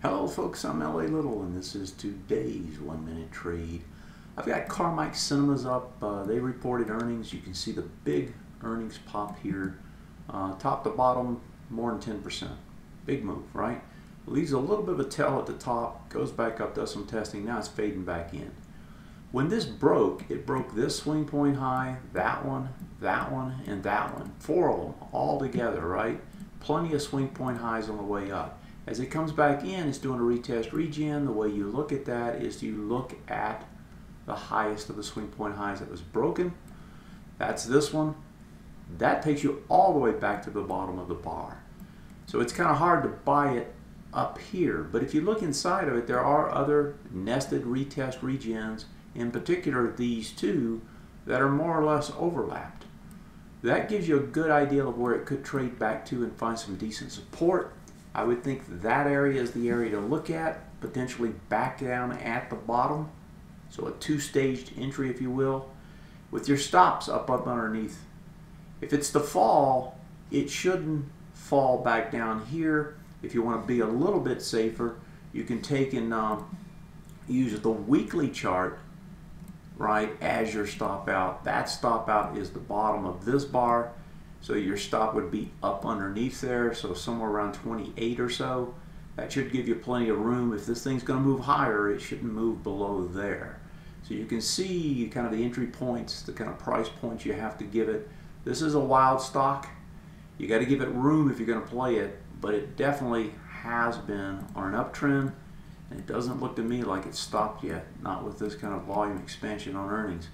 Hello folks, I'm LA Little and this is today's 1 minute trade. I've got Carmike Cinemas up. They reported earnings. You can see the big earnings pop here. Top to bottom, more than 10%. Big move, right? Leaves a little bit of a tail at the top, goes back up, does some testing. Now it's fading back in. When this broke, it broke this swing point high, that one, and that one. 4 of them all together, right? Plenty of swing point highs on the way up. As it comes back in, it's doing a retest regen. The way you look at that is you look at the highest of the swing point highs that was broken. That's this one. That takes you all the way back to the bottom of the bar. So it's kind of hard to buy it up here. But if you look inside of it, there are other nested retest regens, in particular these two, that are more or less overlapped. That gives you a good idea of where it could trade back to and find some decent support. I would think that area is the area to look at, potentially back down at the bottom. So a two-staged entry, if you will, with your stops up underneath. If it's the fall, it shouldn't fall back down here. If you want to be a little bit safer, you can take and use the weekly chart, right, as your stop out. That stop out is the bottom of this bar. So your stop would be up underneath there, so somewhere around 28 or so. That should give you plenty of room. If this thing's going to move higher, it shouldn't move below there. So you can see kind of the entry points, the kind of price points you have to give it. This is a wild stock. You got to give it room if you're going to play it, but it definitely has been on an uptrend, and it doesn't look to me like it's stopped yet, not with this kind of volume expansion on earnings.